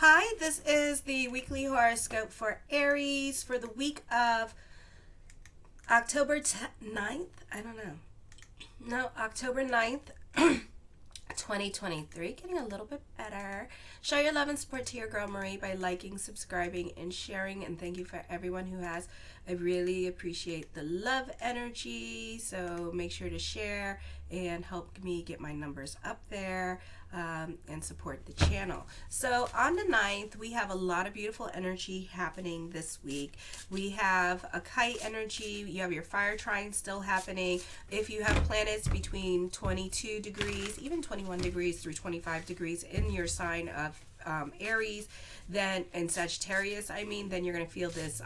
Hi, this is the weekly horoscope for Aries for the week of October 9th. I don't know. No, October 9th, 2023. Getting a little bit better. Show your love and support to your girl Marie by liking, subscribing, and sharing. And thank you for everyone who has. I really appreciate the love energy. So make sure to share and help me get my numbers up there. And support the channel. So on the 9th, we have a lot of beautiful energy happening this week. We have a kite energy. You have your fire trine still happening. If you have planets between 22 degrees, even 21 degrees through 25 degrees in your sign of Aries, then in Sagittarius, then you're going to feel this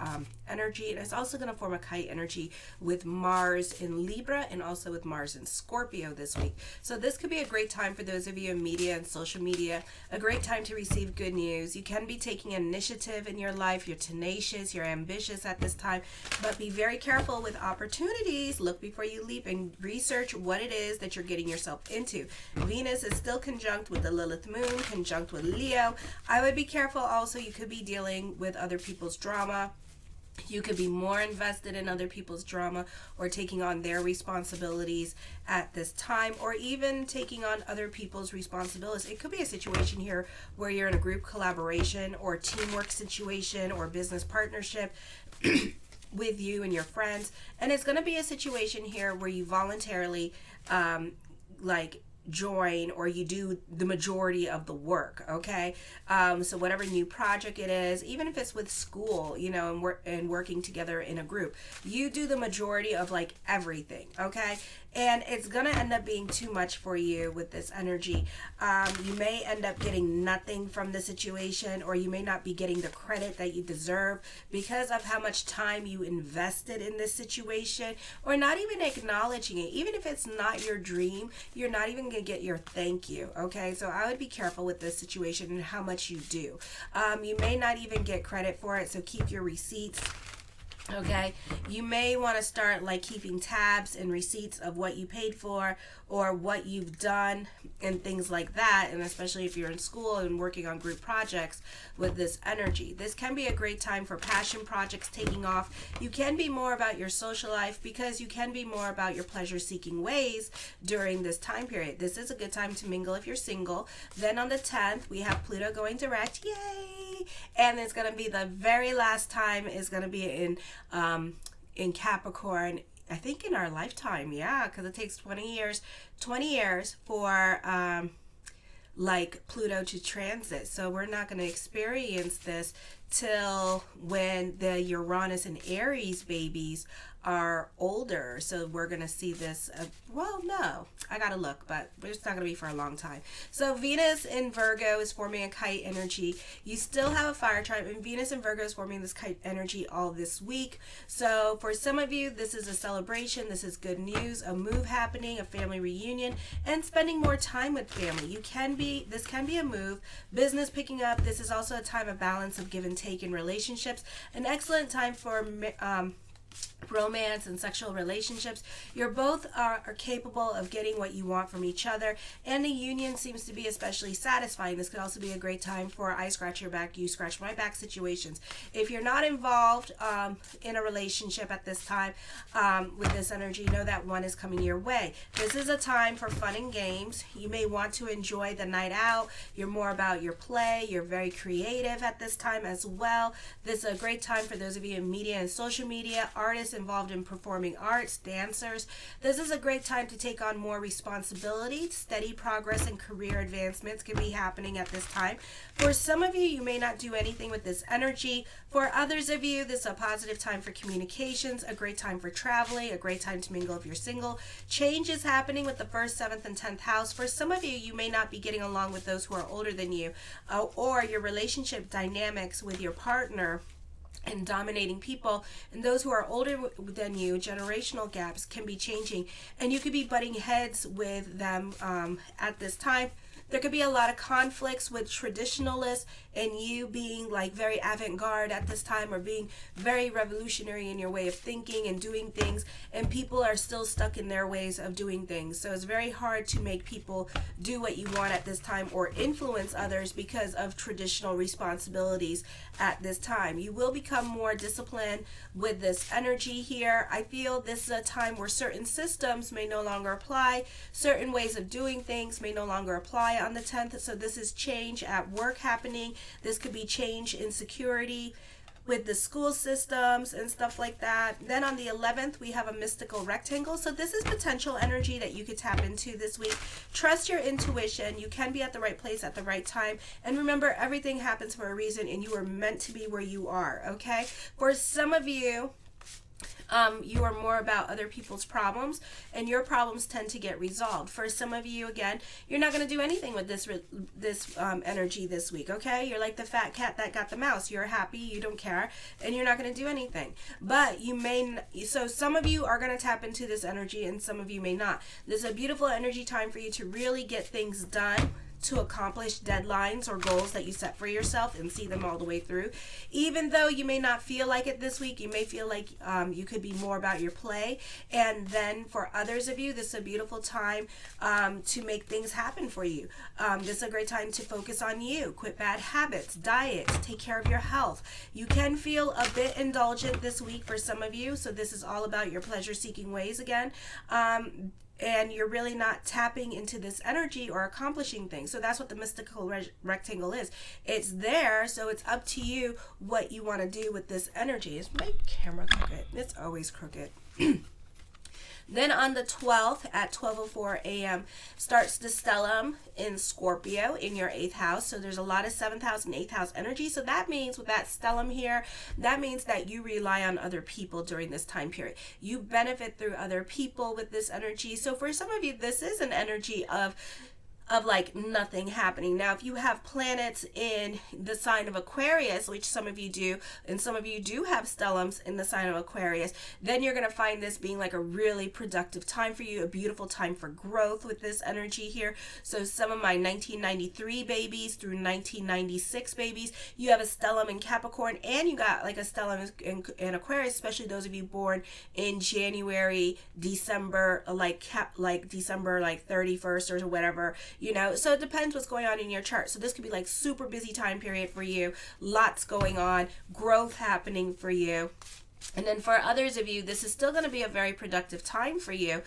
energy. And it's also going to form a kite energy with Mars in Libra and also with Mars in Scorpio this week. So this could be a great time for those of you in media and social media, a great time to receive good news. You can be taking initiative in your life. You're tenacious, you're ambitious at this time, but be very careful with opportunities. Look before you leap and research what it is that you're getting yourself into. Venus is still conjunct with the Lilith moon, conjunct with Leo. I would be careful also. You could be dealing with other people's drama. You could be more invested in other people's drama or taking on their responsibilities at this time, or even taking on other people's responsibilities. It could be a situation here where you're in a group collaboration or teamwork situation or business partnership with you and your friends. And it's going to be a situation here where you voluntarily join, or you do the majority of the work. Okay, so whatever new project it is, even if it's with school, and working together in a group, you do the majority of everything. Okay, and it's gonna end up being too much for you with this energy. You may end up getting nothing from the situation, or you may not be getting the credit that you deserve because of how much time you invested in this situation, or not even acknowledging it. Even if it's not your dream, you're not even gonna get your thank you. Okay, so I would be careful with this situation and how much you do. You may not even get credit for it, so keep your receipts. Okay, you may want to start keeping tabs and receipts of what you paid for or what you've done and things like that. And especially if you're in school and working on group projects with this energy, this can be a great time for passion projects taking off. You can be more about your social life because you can be more about your pleasure seeking ways during this time period. This is a good time to mingle if you're single. Then on the 10th, we have Pluto going direct. Yay! And it's going to be the very last time is going to be in Capricorn, I think in our lifetime, because it takes 20 years for Pluto to transit. So we're not going to experience this till when the Uranus and Aries babies are older. So we're going to see this, no, I got to look, but it's not going to be for a long time. So Venus in Virgo is forming a kite energy. You still have a fire trine, and Venus in Virgo is forming this kite energy all this week. So for some of you, this is a celebration. This is good news, a move happening, a family reunion, and spending more time with family. This can be a move, business picking up. This is also a time of balance of give and take in relationships. An excellent time for romance and sexual relationships. You're both are capable of getting what you want from each other, and the union seems to be especially satisfying. This could also be a great time for I scratch your back, you scratch my back situations. If you're not involved in a relationship at this time with this energy, know that one is coming your way. This is a time for fun and games. You may want to enjoy the night out. You're more about your play. You're very creative at this time as well. This is a great time for those of you in media and social media, artists involved in performing arts, dancers. This is a great time to take on more responsibility. Steady progress and career advancements can be happening at this time. For some of you, you may not do anything with this energy. For others of you, this is a positive time for communications, a great time for traveling, a great time to mingle if you're single. Change is happening with the 1st, 7th, and 10th house. For some of you, you may not be getting along with those who are older than you, or your relationship dynamics with your partner and dominating people, and those who are older than you, generational gaps can be changing, and you could be butting heads with them at this time. There could be a lot of conflicts with traditionalists and you being like very avant-garde at this time, or being very revolutionary in your way of thinking and doing things, and people are still stuck in their ways of doing things. So it's very hard to make people do what you want at this time, or influence others because of traditional responsibilities at this time. You will become more disciplined with this energy here. I feel this is a time where certain systems may no longer apply, certain ways of doing things may no longer apply on the 10th. So this is change at work happening. This could be change in security with the school systems and stuff like that. Then on the 11th, we have a mystical rectangle. So this is potential energy that you could tap into this week. Trust your intuition. You can be at the right place at the right time. And remember, everything happens for a reason, and you are meant to be where you are, okay? For some of you, you are more about other people's problems, and your problems tend to get resolved. For some of you, again, you're not going to do anything with this energy this week, okay? You're like the fat cat that got the mouse. You're happy, you don't care, and you're not going to do anything. But you may, so some of you are going to tap into this energy, and some of you may not. This is a beautiful energy time for you to really get things done, to accomplish deadlines or goals that you set for yourself and see them all the way through. Even though you may not feel like it this week, you may feel like you could be more about your play. And then for others of you, this is a beautiful time to make things happen for you. This is a great time to focus on you, quit bad habits, diet, take care of your health. You can feel a bit indulgent this week for some of you, so this is all about your pleasure-seeking ways again. And you're really not tapping into this energy or accomplishing things. So that's what the mystical rectangle is. It's there, so it's up to you what you want to do with this energy. Is my camera crooked? It's always crooked. Then on the 12th at 12:04 a.m. starts the stellium in Scorpio in your 8th house. So there's a lot of 7th house and 8th house energy. So that means with that stellium here, that means that you rely on other people during this time period. You benefit through other people with this energy. So for some of you, this is an energy of like nothing happening. Now, if you have planets in the sign of Aquarius, which some of you do, and some of you do have stelliums in the sign of Aquarius, then you're going to find this being like a really productive time for you, a beautiful time for growth with this energy here. So some of my 1993 babies through 1996 babies, you have a stellium in Capricorn, and you got like a stellium in Aquarius, especially those of you born in January, December, like December like 31st or whatever. You know, so it depends what's going on in your chart. So this could be like super busy time period for you, lots going on, growth happening for you. And then for others of you, this is still going to be a very productive time for you.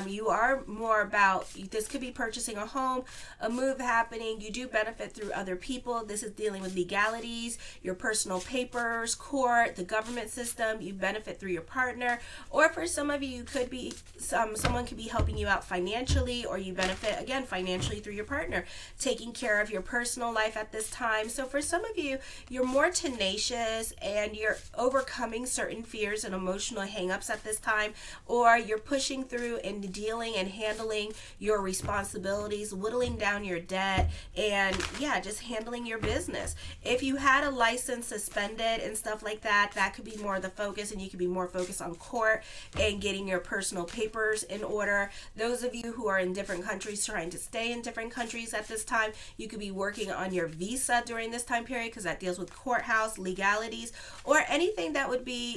You are more about, this could be purchasing a home, a move happening. You do benefit through other people. This is dealing with legalities, your personal papers, court, the government system. You benefit through your partner. Or for some of you, you could be, someone could be helping you out financially, or you benefit, again, financially through your partner, taking care of your personal life at this time. So for some of you, you're more tenacious and you're overcoming certain fears and emotional hangups at this time, or you're pushing through and dealing and handling your responsibilities, whittling down your debt, and yeah, just handling your business. If you had a license suspended and stuff like that, that could be more of the focus, and you could be more focused on court and getting your personal papers in order. Those of you who are in different countries, trying to stay in different countries at this time, you could be working on your visa during this time period, because that deals with courthouse legalities, or anything that would be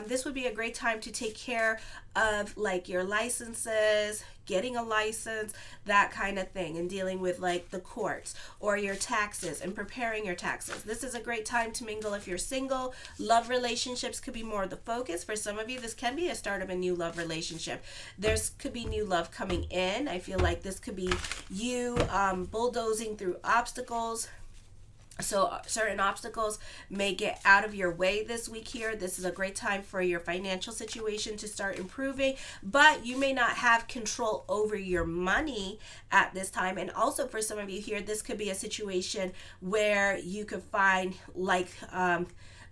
this would be a great time to take care of like your licenses, getting a license, that kind of thing, and dealing with like the courts or your taxes and preparing your taxes. This is a great time to mingle if you're single. Love relationships could be more of the focus. For some of you, this can be a start of a new love relationship. There's could be new love coming in. I feel like this could be you bulldozing through obstacles. So certain obstacles may get out of your way this week here. This is a great time for your financial situation to start improving, but you may not have control over your money at this time. And also for some of you here, this could be a situation where you could find like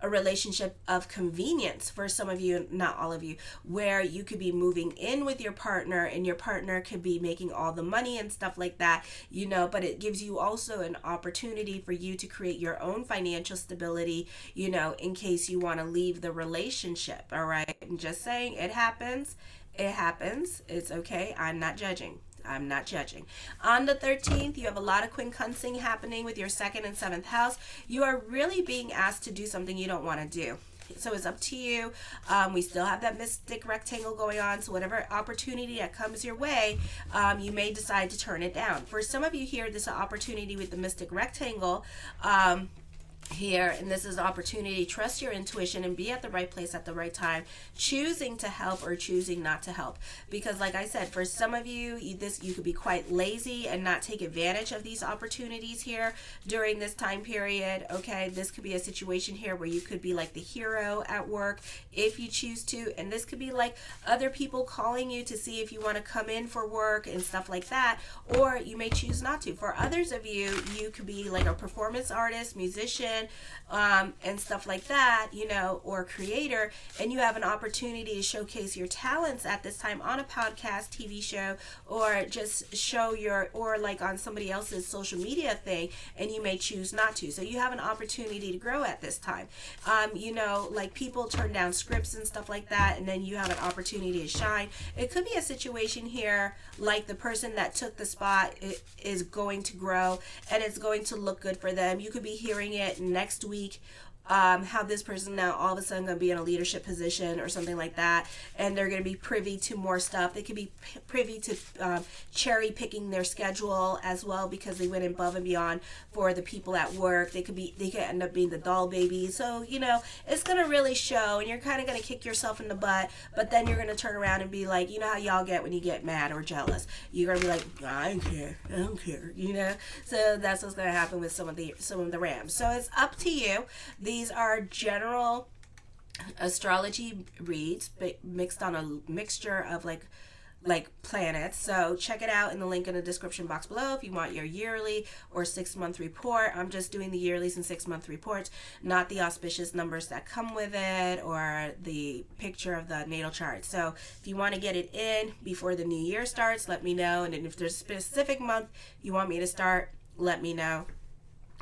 a relationship of convenience for some of you, not all of you, where you could be moving in with your partner and your partner could be making all the money and stuff like that, you know, but it gives you also an opportunity for you to create your own financial stability, you know, in case you want to leave the relationship. All right. I'm just saying, it happens. It happens. It's okay. I'm not judging. I'm not judging. On the 13th, you have a lot of quincunxing happening with your 2nd and 7th house. You are really being asked to do something you don't want to do. So it's up to you. We still have that mystic rectangle going on. So whatever opportunity that comes your way, you may decide to turn it down. For some of you here, this is an opportunity with the mystic rectangle. Here, and this is an opportunity. Trust your intuition and be at the right place at the right time, choosing to help or choosing not to help. Because like I said, for some of you, you could be quite lazy and not take advantage of these opportunities here during this time period. Okay, this could be a situation here where you could be like the hero at work if you choose to, and this could be like other people calling you to see if you want to come in for work and stuff like that, or you may choose not to. For others of you, you could be like a performance artist, musician, and stuff like that, you know, or creator, and you have an opportunity to showcase your talents at this time on a podcast, TV show, or just show or like on somebody else's social media thing, and you may choose not to. So you have an opportunity to grow at this time. You know, like people turn down scripts and stuff like that, and then you have an opportunity to shine. It could be a situation here like the person that took the spot is going to grow, and it's going to look good for them. You could be hearing it next week, how this person now all of a sudden going to be in a leadership position or something like that, and they're going to be privy to more stuff. They could be privy to cherry picking their schedule as well, because they went above and beyond for the people at work. They could end up being the doll baby. So you know, it's going to really show, and you're kind of going to kick yourself in the butt, but then you're going to turn around and be like, you know how y'all get when you get mad or jealous, you're going to be like, I don't care, you know. So that's what's going to happen with some of the Rams. So it's up to you. These are general astrology reads, but mixed on a mixture of like planets. So check it out in the link in the description box below if you want your yearly or 6-month report. I'm just doing the yearlies and 6-month reports, not the auspicious numbers that come with it or the picture of the natal chart. So if you want to get it in before the new year starts, let me know. And if there's a specific month you want me to start, let me know,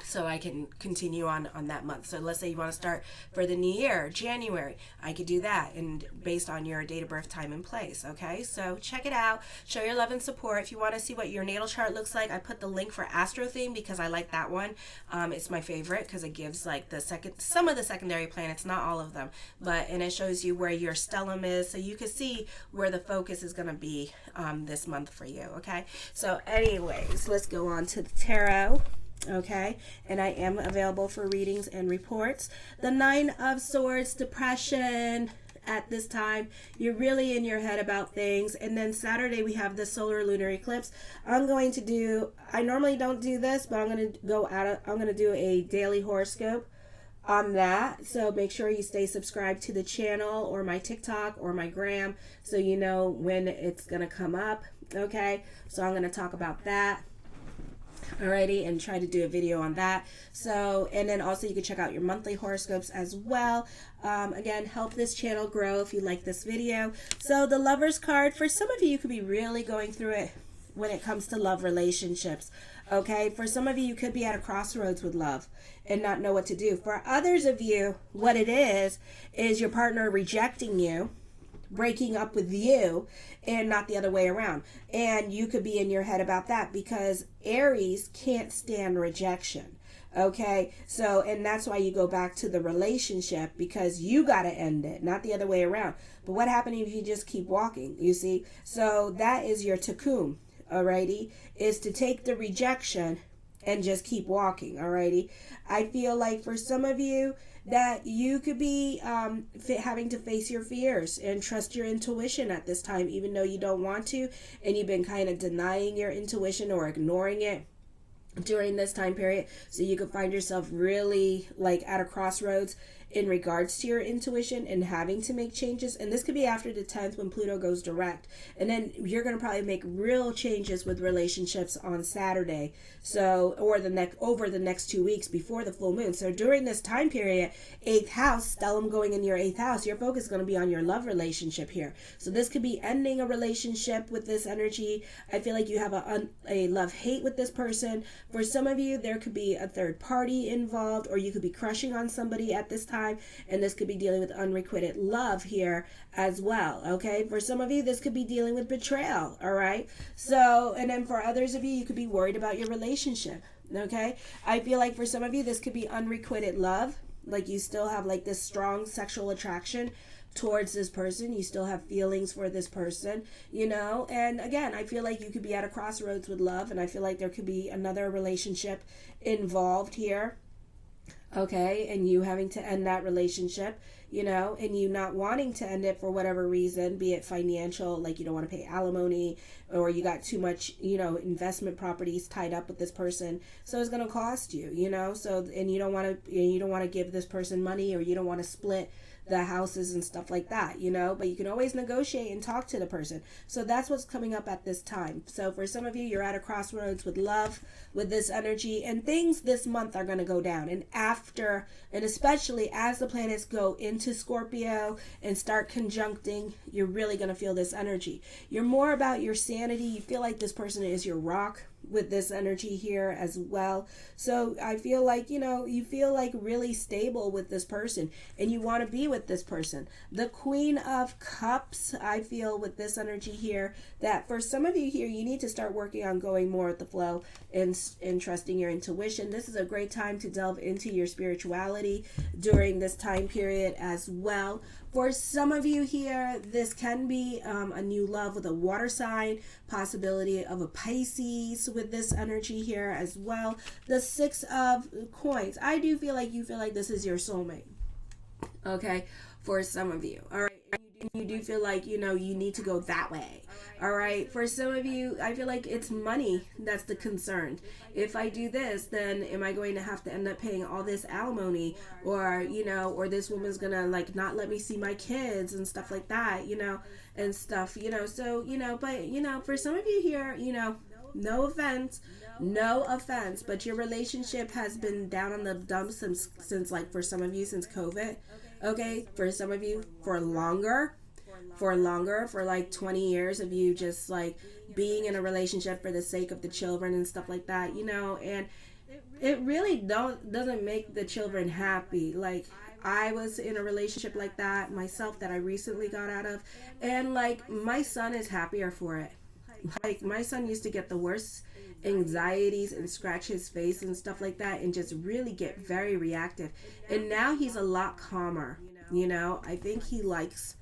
so I can continue on that month. So let's say you want to start for the new year, January, I could do that, and based on your date of birth, time, and place. Okay, so check it out, show your love and support. If you want to see what your natal chart looks like, I put the link for Astro Theme because I like that one. It's my favorite because it gives like some of the secondary planets, not all of them, and it shows you where your stellium is, so you can see where the focus is going to be this month for you. Okay, so anyways, let's go on to the tarot. Okay, and I am available for readings and reports. The 9 of Swords, depression at this time. You're really in your head about things. And then Saturday we have the solar lunar eclipse. I normally don't do this, but I'm going to do a daily horoscope on that. So make sure you stay subscribed to the channel or my TikTok or my Gram so you know when it's going to come up. Okay, so I'm going to talk about that. Alrighty, and try to do a video on that. So, and then also you can check out your monthly horoscopes as well. Again, help this channel grow if you like this video. So the Lovers card, for some of you could be really going through it when it comes to love relationships. Okay, for some of you could be at a crossroads with love and not know what to do. For others of you, what it is your partner rejecting you, breaking up with you, and not the other way around. And you could be in your head about that because Aries can't stand rejection. Okay, so, and that's why you go back to the relationship, because you got to end it, not the other way around. But what happens if you just keep walking, you see? So that is your tikkun, alrighty, is to take the rejection and just keep walking, alrighty? I feel like for some of you that you could be having to face your fears and trust your intuition at this time, even though you don't want to, and you've been kind of denying your intuition or ignoring it during this time period. So you could find yourself really like at a crossroads in regards to your intuition and having to make changes. And this could be after the 10th when Pluto goes direct. And then you're going to probably make real changes with relationships on Saturday. So, or over the next 2 weeks before the full moon. So during this time period, 8th house, stellium going in your 8th house, your focus is going to be on your love relationship here. So this could be ending a relationship with this energy. I feel like you have a love-hate with this person. For some of you, there could be a third party involved, or you could be crushing on somebody at this time, and this could be dealing with unrequited love here as well, okay? For some of you, this could be dealing with betrayal, all right? So, and then for others of you, you could be worried about your relationship, okay? I feel like for some of you, this could be unrequited love, like you still have like this strong sexual attraction towards this person. You still have feelings for this person, you know. And again, I feel like you could be at a crossroads with love, and I feel like there could be another relationship involved here, okay, and you having to end that relationship, you know, and you not wanting to end it for whatever reason, be it financial, like you don't want to pay alimony, or you got too much, you know, investment properties tied up with this person, so it's going to cost you, you know. So, and you don't want to give this person money, or you don't want to split the houses and stuff like that, you know, but you can always negotiate and talk to the person. So that's what's coming up at this time. So for some of you, you're at a crossroads with love, with this energy, and things this month are going to go down. And after, and especially as the planets go into Scorpio and start conjuncting, you're really going to feel this energy. You're more about your sanity. You feel like this person is your rock with this energy here as well. So I feel like, you know, you feel like really stable with this person, and you want to be with this person. The Queen of Cups, I feel with this energy here, that for some of you here, you need to start working on going more with the flow and trusting your intuition. This is a great time to delve into your spirituality during this time period as well. For some of you here, this can be a new love with a water sign, possibility of a Pisces with this energy here as well. The Six of Coins. I do feel like you feel like this is your soulmate, okay, for some of you, all right? You do feel like, you know, you need to go that way, all right? For some of you, I feel like it's money that's the concern. If I do this, then am I going to have to end up paying all this alimony, or, you know, or this woman's gonna like not let me see my kids and stuff like that, you know, and stuff, you know. So, you know, but, you know, for some of you here, you know, no offense, but your relationship has been down on the dumps since like, for some of you, since COVID, okay? For some of you, for longer, for like 20 years of you just like being in a relationship for the sake of the children and stuff like that, you know. And it really doesn't make the children happy. Like, I was in a relationship like that myself that I recently got out of, and like my son is happier for it. Like, my son used to get the worst anxieties and scratch his face and stuff like that, and just really get very reactive, and now he's a lot calmer, you know. I think he likes,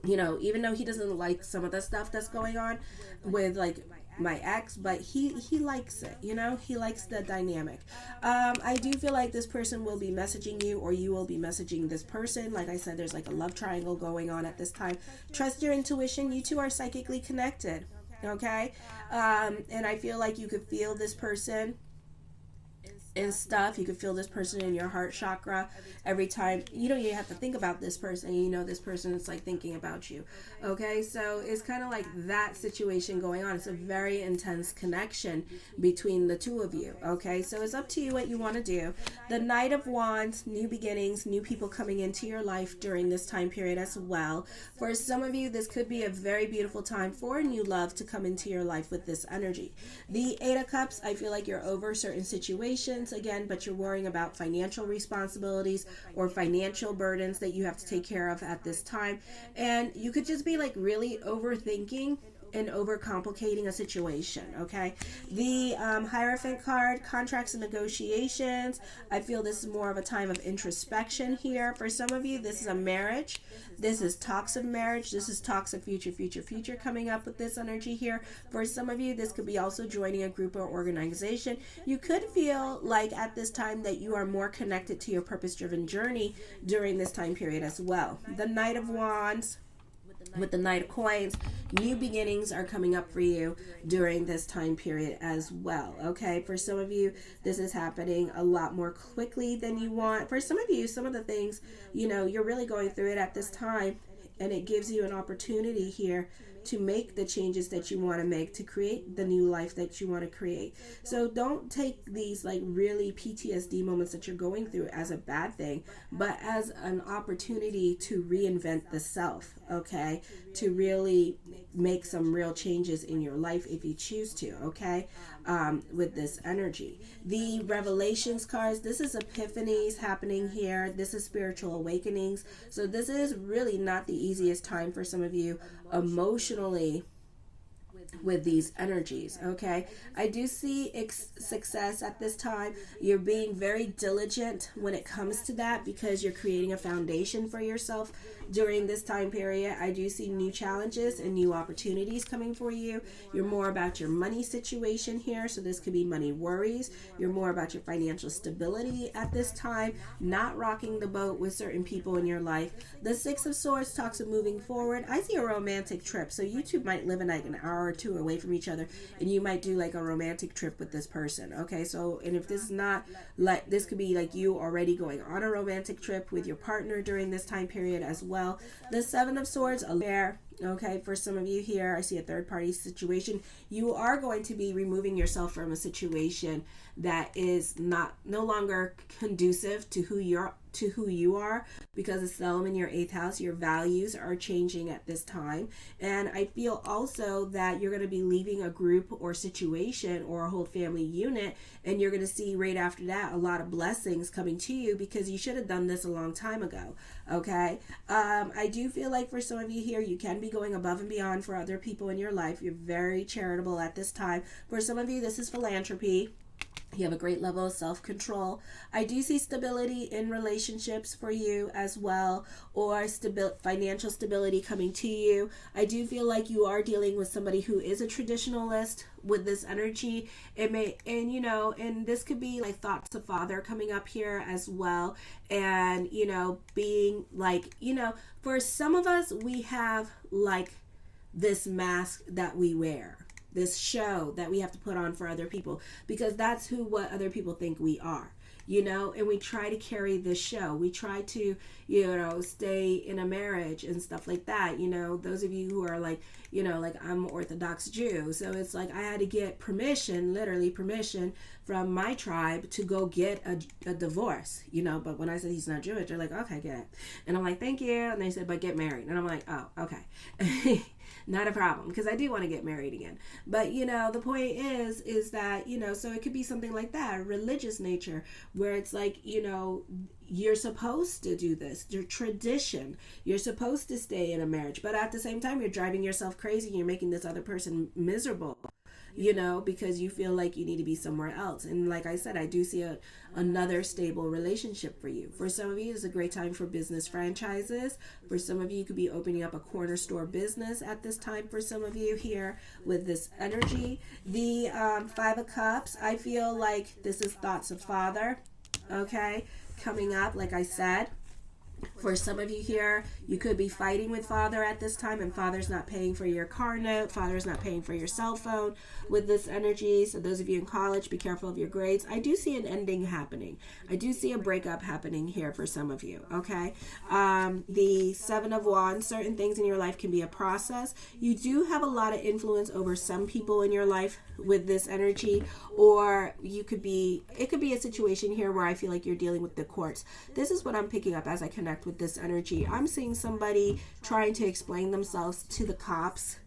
you know, even though he doesn't like some of the stuff that's going on with like my ex, but he likes it, you know. He likes the dynamic. I do feel like this person will be messaging you, or you will be messaging this person. Like I said, there's like a love triangle going on at this time. Trust your intuition. You two are psychically connected, okay? And I feel like you could feel this person and stuff. You could feel this person in your heart chakra every time. You don't even have to think about this person. You know, this person is like thinking about you, okay? So it's kind of like that situation going on. It's a very intense connection between the two of you, okay? So it's up to you what you want to do. The Knight of Wands, new beginnings, new people coming into your life during this time period as well. For some of you, this could be a very beautiful time for new love to come into your life with this energy. The Eight of Cups, I feel like you're over certain situations again, but you're worrying about financial responsibilities or financial burdens that you have to take care of at this time, and you could just be like really overthinking and overcomplicating a situation, okay? The Hierophant card, contracts and negotiations. I feel this is more of a time of introspection here. For some of you, this is a marriage. This is talks of marriage. This is talks of future coming up with this energy here. For some of you, this could be also joining a group or organization. You could feel like at this time that you are more connected to your purpose-driven journey during this time period as well. The Knight of Wands with the Knight of Coins, new beginnings are coming up for you during this time period as well, okay? For some of you, this is happening a lot more quickly than you want. For some of you, some of the things, you know, you're really going through it at this time, and it gives you an opportunity here to make the changes that you want to make, to create the new life that you want to create. So don't take these like really PTSD moments that you're going through as a bad thing, but as an opportunity to reinvent the self, okay? To really make some real changes in your life if you choose to, okay? with this energy. The Revelations cards, this is epiphanies happening here. This is spiritual awakenings. So this is really not the easiest time for some of you emotionally with these energies. Okay, I do see success at this time. You're being very diligent when it comes to that because you're creating a foundation for yourself during this time period. I do see new challenges and new opportunities coming for you. You're more about your money situation here, so this could be money worries. You're more about your financial stability at this time, not rocking the boat with certain people in your life. The Six of Swords talks of moving forward. I see a romantic trip, so you two might live in like an hour or two away from each other, and you might do like a romantic trip with this person. Okay, so, and if this is not like, this could be like you already going on a romantic trip with your partner during this time period as well. The Seven of Swords, a pair. Okay, for some of you here, I see a third party situation. You are going to be removing yourself from a situation that is no longer conducive to who you are, because it's Selm in your 8th house. Your values are changing at this time, and I feel also that you're going to be leaving a group or situation or a whole family unit, and you're going to see right after that a lot of blessings coming to you because you should have done this a long time ago. Okay, I do feel like for some of you here, you can be going above and beyond for other people in your life. You're very charitable at this time. For some of you, this is philanthropy. You have a great level of self-control. I do see stability in relationships for you as well, or financial stability coming to you. I do feel like you are dealing with somebody who is a traditionalist with this energy. It may, and you know, and this could be like thoughts of father coming up here as well. And, you know, being like, you know, for some of us, we have like this mask that we wear, this show that we have to put on for other people, because that's what other people think we are, you know, and we try to carry this show. We try to, you know, stay in a marriage and stuff like that. You know, those of you who are like, you know, like I'm an Orthodox Jew, so it's like I had to get permission, literally permission from my tribe to go get a divorce, you know. But when I said he's not Jewish, they're like, okay, get it. And I'm like, thank you. And they said, but get married. And I'm like, oh, okay. Not a problem, because I do want to get married again. But, you know, the point is that, you know, so it could be something like that, religious nature, where it's like, you know, you're supposed to do this, your tradition, you're supposed to stay in a marriage, but at the same time, you're driving yourself crazy and you're making this other person miserable, you know, because you feel like you need to be somewhere else. And like I said, I do see another stable relationship for you. For some of you, it's a great time for business franchises. For some of you, you could be opening up a corner store business at this time. For some of you here with this energy, the Five of Cups, I feel like this is thoughts of father, okay, coming up, like I said. For some of you here, you could be fighting with father at this time, and father's not paying for your car note, father's not paying for your cell phone with this energy. So those of you in college, be careful of your grades. I do see an ending happening. I do see a breakup happening here for some of you, okay? The Seven of Wands, certain things in your life can be a process. You do have a lot of influence over some people in your life with this energy, or it could be a situation here where I feel like you're dealing with the courts. This is what I'm picking up as I connect with this energy. I'm seeing somebody trying to explain themselves to the cops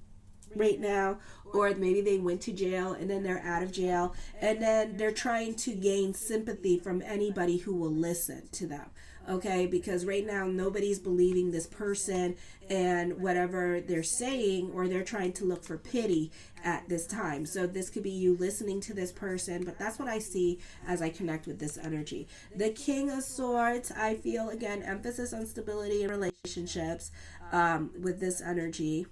right now, or maybe they went to jail and then they're out of jail, and then they're trying to gain sympathy from anybody who will listen to them. Okay, because right now nobody's believing this person and whatever they're saying, or they're trying to look for pity at this time. So this could be you listening to this person, but that's what I see as I connect with this energy. The King of Swords, I feel again emphasis on stability in relationships with this energy.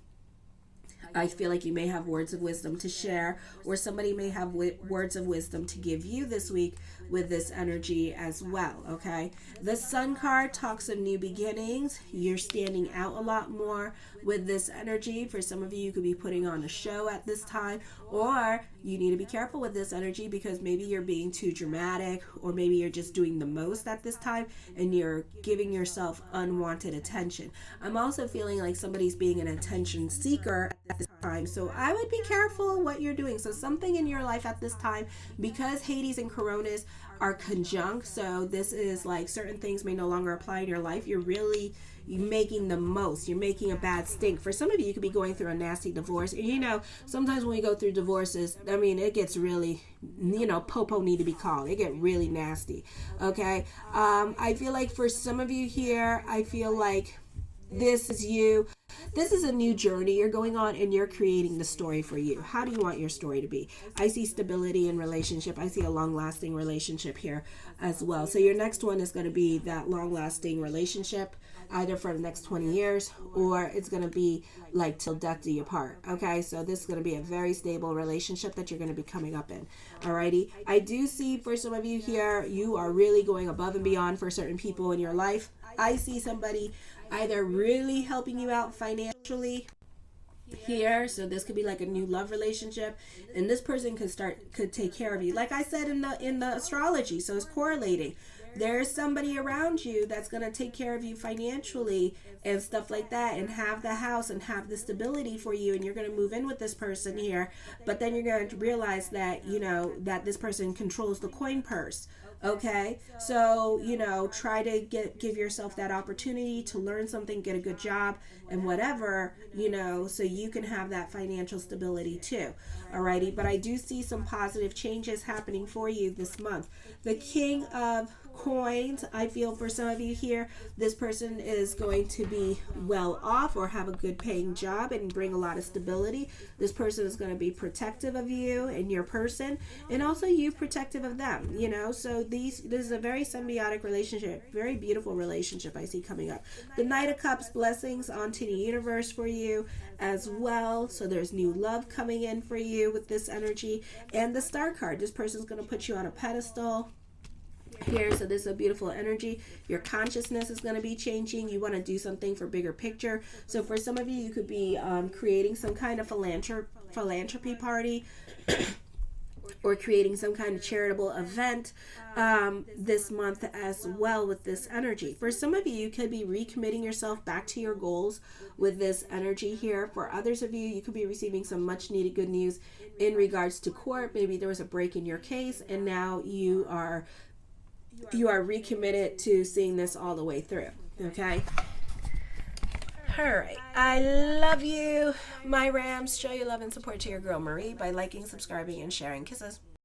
I feel like you may have words of wisdom to share, or somebody may have words of wisdom to give you this week with this energy as well, okay? The Sun card talks of new beginnings. You're standing out a lot more with this energy. For some of you, you could be putting on a show at this time, or you need to be careful with this energy because maybe you're being too dramatic, or maybe you're just doing the most at this time and you're giving yourself unwanted attention. I'm also feeling like somebody's being an attention seeker at this time. time. So I would be careful what you're doing. So something in your life at this time, because Hades and Coronas are conjunct, so this is like certain things may no longer apply in your life. You're making the most. You're making a bad stink. For some of you, you could be going through a nasty divorce. And you know, sometimes when we go through divorces, I mean, it gets really, popo need to be called. It get really nasty. Okay. I feel like for some of you here, I feel like this is you. This is a new journey you're going on, and you're creating the story for you. How do you want your story to be? I see stability in relationship. I see a long-lasting relationship here as well. So your next one is going to be that long-lasting relationship, either for the next 20 years, or it's going to be like till death do you part. Okay, so this is going to be a very stable relationship that you're going to be coming up in. Alrighty, I do see for some of you here, you are really going above and beyond for certain people in your life. I see somebody either really helping you out financially here, so this could be like a new love relationship, and this person could take care of you, like I said in the astrology. So it's correlating. There's somebody around you that's going to take care of you financially and stuff like that, and have the house and have the stability for you, and you're going to move in with this person here, but then you're going to realize that that this person controls the coin purse. Okay, so try to give yourself that opportunity to learn something, get a good job, and whatever, so you can have that financial stability too. Alrighty, but I do see some positive changes happening for you this month. The King of Coins, I feel for some of you here, this person is going to be well off or have a good paying job and bring a lot of stability. This person is going to be protective of you and your person, and also you protective of them, so this is a very symbiotic relationship, very beautiful relationship I see coming up. The Knight of Cups, blessings onto the universe for you as well. So there's new love coming in for you with this energy. And the Star card, this person's going to put you on a pedestal here. So this is a beautiful energy. Your consciousness is going to be changing. You want to do something for bigger picture. So for some of you, you could be creating some kind of philanthropy party or creating some kind of charitable event this month as well with this energy. For some of you, you could be recommitting yourself back to your goals with this energy here. For others of you, you could be receiving some much needed good news in regards to court. Maybe there was a break in your case, and now you are recommitted to seeing this all the way through. Okay. All right. I love you, my Rams. Show your love and support to your girl Marie by liking, subscribing, and sharing. Kisses.